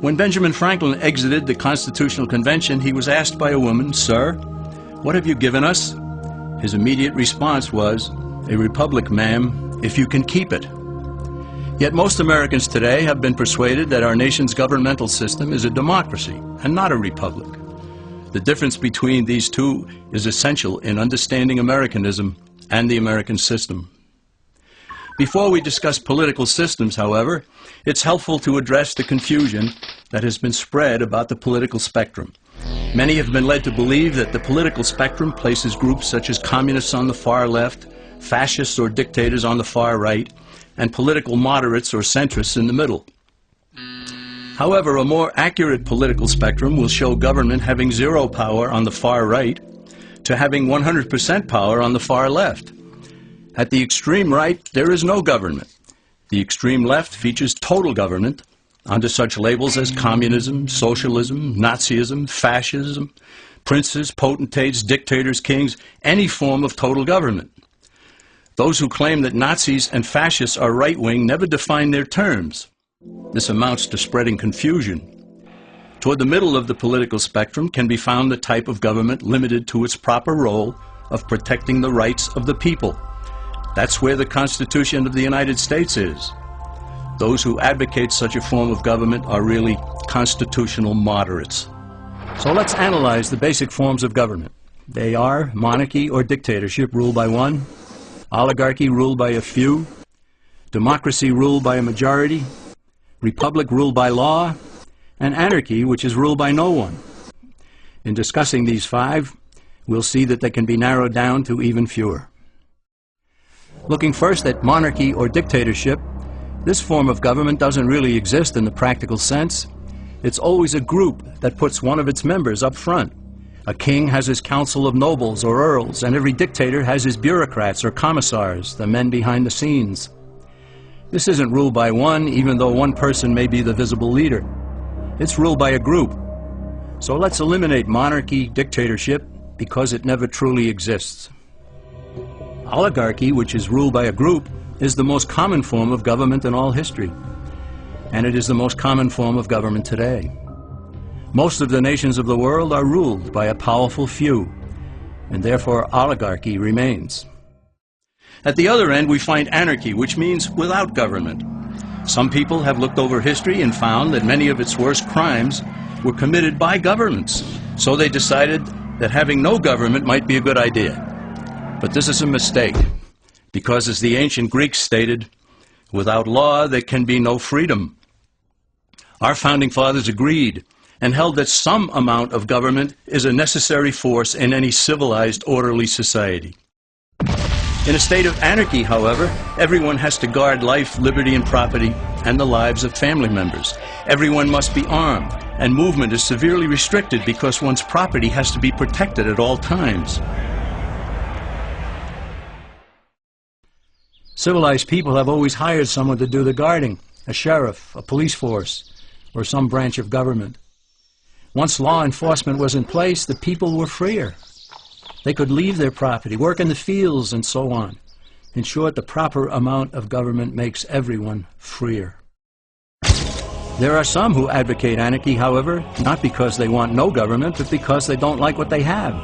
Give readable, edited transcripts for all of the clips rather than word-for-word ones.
When Benjamin Franklin exited the Constitutional Convention, he was asked by a woman, "Sir, what have you given us?" His immediate response was, "A republic, ma'am, if you can keep it." Yet most Americans today have been persuaded that our nation's governmental system is a democracy and not a republic. The difference between these two is essential in understanding Americanism and the American system. Before we discuss political systems, however, it's helpful to address the confusion that has been spread about the political spectrum. Many have been led to believe that the political spectrum places groups such as communists on the far left, fascists or dictators on the far right, and political moderates or centrists in the middle. However, a more accurate political spectrum will show government having zero power on the far right to having 100% power on the far left. At the extreme right, there is no government. The extreme left features total government under such labels as communism, socialism, Nazism, fascism, princes, potentates, dictators, kings, any form of total government. Those who claim that Nazis and fascists are right-wing never define their terms. This amounts to spreading confusion. Toward the middle of the political spectrum can be found the type of government limited to its proper role of protecting the rights of the people. That's where the Constitution of the United States is. Those who advocate such a form of government are really constitutional moderates. So let's analyze the basic forms of government. They are monarchy or dictatorship ruled by one, oligarchy ruled by a few, democracy ruled by a majority, republic ruled by law, and anarchy, which is ruled by no one. In discussing these five, we'll see that they can be narrowed down to even fewer. Looking first at monarchy or dictatorship, this form of government doesn't really exist in the practical sense. It's always a group that puts one of its members up front. A king has his council of nobles or earls, and every dictator has his bureaucrats or commissars, the men behind the scenes. This isn't ruled by one, even though one person may be the visible leader. It's ruled by a group. So let's eliminate monarchy, dictatorship, because it never truly exists. Oligarchy, which is ruled by a group, is the most common form of government in all history. And it is the most common form of government today. Most of the nations of the world are ruled by a powerful few, and therefore oligarchy remains. At the other end, we find anarchy, which means without government. Some people have looked over history and found that many of its worst crimes were committed by governments, so they decided that having no government might be a good idea. But this is a mistake, because as the ancient Greeks stated, without law there can be no freedom. Our founding fathers agreed and held that some amount of government is a necessary force in any civilized, orderly society. In a state of anarchy, however, everyone has to guard life, liberty, and property, and the lives of family members. Everyone must be armed, and movement is severely restricted because one's property has to be protected at all times. Civilized people have always hired someone to do the guarding, a sheriff, a police force, or some branch of government. Once law enforcement was in place, the people were freer. They could leave their property, work in the fields, and so on. In short, the proper amount of government makes everyone freer. There are some who advocate anarchy, however, not because they want no government, but because they don't like what they have.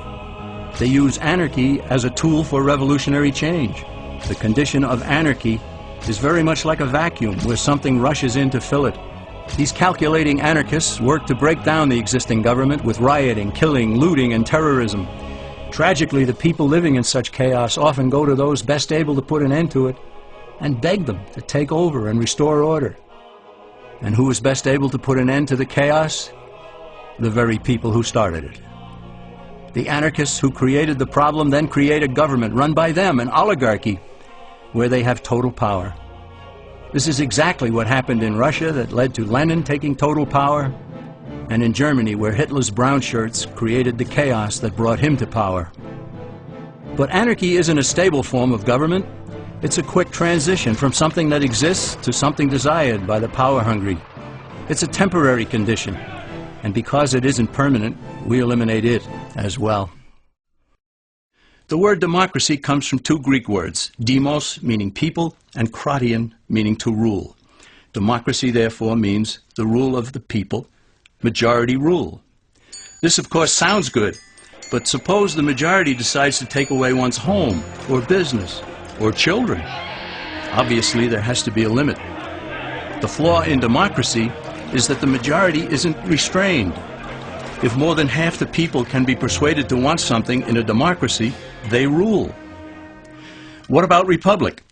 They use anarchy as a tool for revolutionary change. The condition of anarchy is very much like a vacuum where something rushes in to fill it. These calculating anarchists work to break down the existing government with rioting, killing, looting, and terrorism. Tragically, the people living in such chaos often go to those best able to put an end to it and beg them to take over and restore order. And who is best able to put an end to the chaos? The very people who started it. The anarchists who created the problem then create a government run by them, an oligarchy, where they have total power. This is exactly what happened in Russia that led to Lenin taking total power, and in Germany where Hitler's brown shirts created the chaos that brought him to power. But anarchy isn't a stable form of government. It's a quick transition from something that exists to something desired by the power-hungry. It's a temporary condition, and because it isn't permanent, we eliminate it as well. The word democracy comes from two Greek words, demos, meaning people, and kratein, meaning to rule. Democracy, therefore, means the rule of the people, majority rule. This, of course, sounds good, but suppose the majority decides to take away one's home, or business, or children. Obviously, there has to be a limit. The flaw in democracy is that the majority isn't restrained. If more than half the people can be persuaded to want something in a democracy, they rule. What about republic?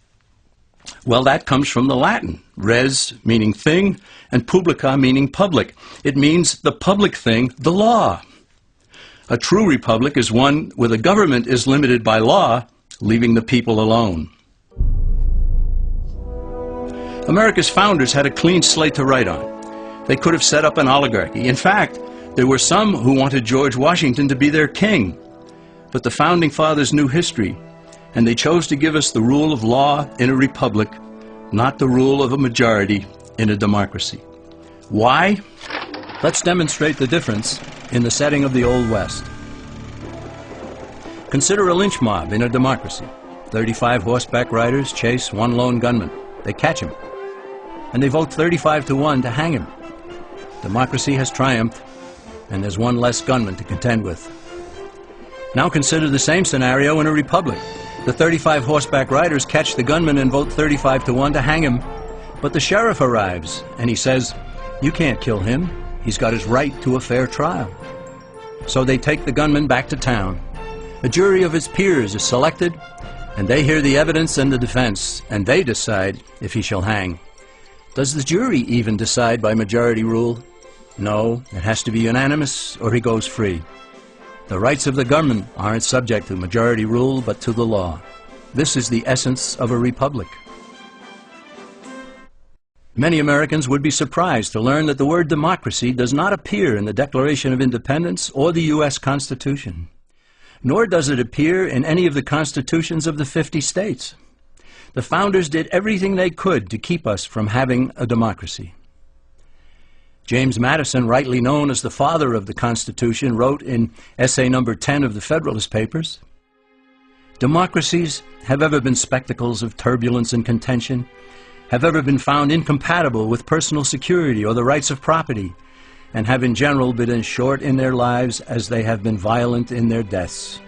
Well, that comes from the Latin, res meaning thing, and publica meaning public. It means the public thing, the law. A true republic is one where the government is limited by law, leaving the people alone. America's founders had a clean slate to write on. They could have set up an oligarchy. In fact, there were some who wanted George Washington to be their king. But the Founding Fathers knew history, and they chose to give us the rule of law in a republic, not the rule of a majority in a democracy. Why? Let's demonstrate the difference in the setting of the Old West. Consider a lynch mob in a democracy. 35 horseback riders chase one lone gunman. They catch him, and they vote 35-1 to hang him. Democracy has triumphed, and there's one less gunman to contend with. Now consider the same scenario in a republic. The 35 horseback riders catch the gunman and vote 35-1 to hang him. But the sheriff arrives, and he says, "You can't kill him. He's got his right to a fair trial." So they take the gunman back to town. A jury of his peers is selected, and they hear the evidence and the defense, and they decide if he shall hang. Does the jury even decide by majority rule? No, it has to be unanimous, or he goes free. The rights of the government aren't subject to majority rule, but to the law. This is the essence of a republic. Many Americans would be surprised to learn that the word democracy does not appear in the Declaration of Independence or the U.S. Constitution, nor does it appear in any of the constitutions of the 50 states. The founders did everything they could to keep us from having a democracy. James Madison, rightly known as the father of the Constitution, wrote in essay number 10 of the Federalist Papers, "Democracies have ever been spectacles of turbulence and contention, have ever been found incompatible with personal security or the rights of property, and have in general been as short in their lives as they have been violent in their deaths."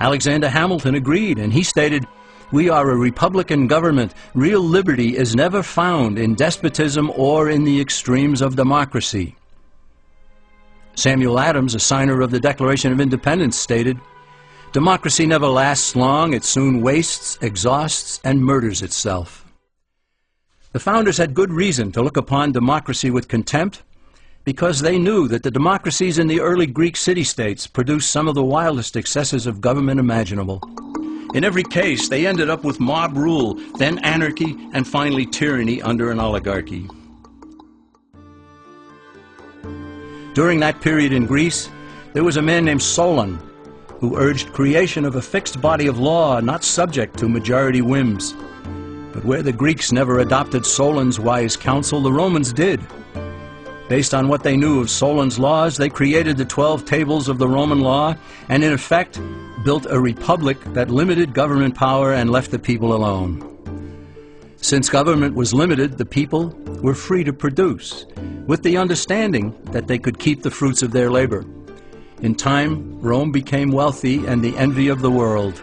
Alexander Hamilton agreed, and he stated, "We are a republican government. Real liberty is never found in despotism or in the extremes of democracy." Samuel Adams, a signer of the Declaration of Independence, stated, "Democracy never lasts long. It soon wastes, exhausts, and murders itself." The founders had good reason to look upon democracy with contempt, because they knew that the democracies in the early Greek city-states produced some of the wildest excesses of government imaginable. In every case, they ended up with mob rule, then anarchy, and finally tyranny under an oligarchy. During that period in Greece, there was a man named Solon who urged creation of a fixed body of law not subject to majority whims. But where the Greeks never adopted Solon's wise counsel, the Romans did. Based on what they knew of Solon's laws, they created the 12 tables of the Roman law and, in effect, built a republic that limited government power and left the people alone. Since government was limited, the people were free to produce, with the understanding that they could keep the fruits of their labor. In time, Rome became wealthy and the envy of the world.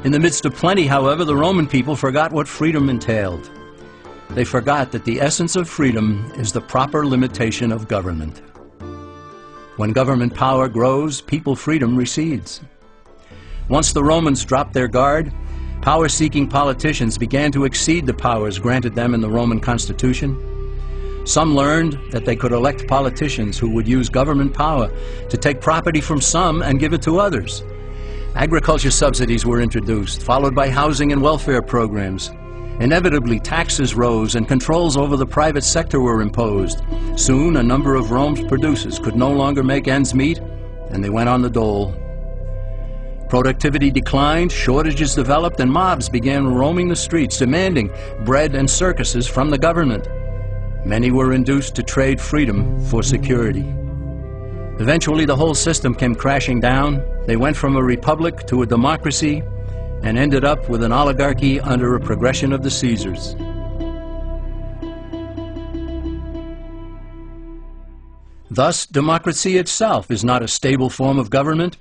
In the midst of plenty, however, the Roman people forgot what freedom entailed. They forgot that the essence of freedom is the proper limitation of government. When government power grows, people freedom recedes. Once the Romans dropped their guard, power-seeking politicians began to exceed the powers granted them in the Roman Constitution. Some learned that they could elect politicians who would use government power to take property from some and give it to others. Agriculture subsidies were introduced, followed by housing and welfare programs. Inevitably, taxes rose and controls over the private sector were imposed. Soon, a number of Rome's producers could no longer make ends meet, and they went on the dole. Productivity declined, shortages developed, and mobs began roaming the streets, demanding bread and circuses from the government. Many were induced to trade freedom for security. Eventually, the whole system came crashing down. They went from a republic to a democracy, and ended up with an oligarchy under a progression of the Caesars. Thus, democracy itself is not a stable form of government.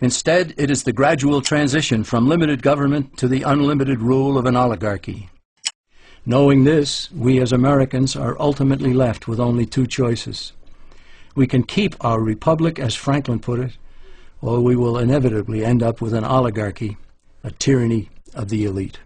Instead, it is the gradual transition from limited government to the unlimited rule of an oligarchy. Knowing this, we as Americans are ultimately left with only two choices. We can keep our republic, as Franklin put it, or we will inevitably end up with an oligarchy, a tyranny of the elite.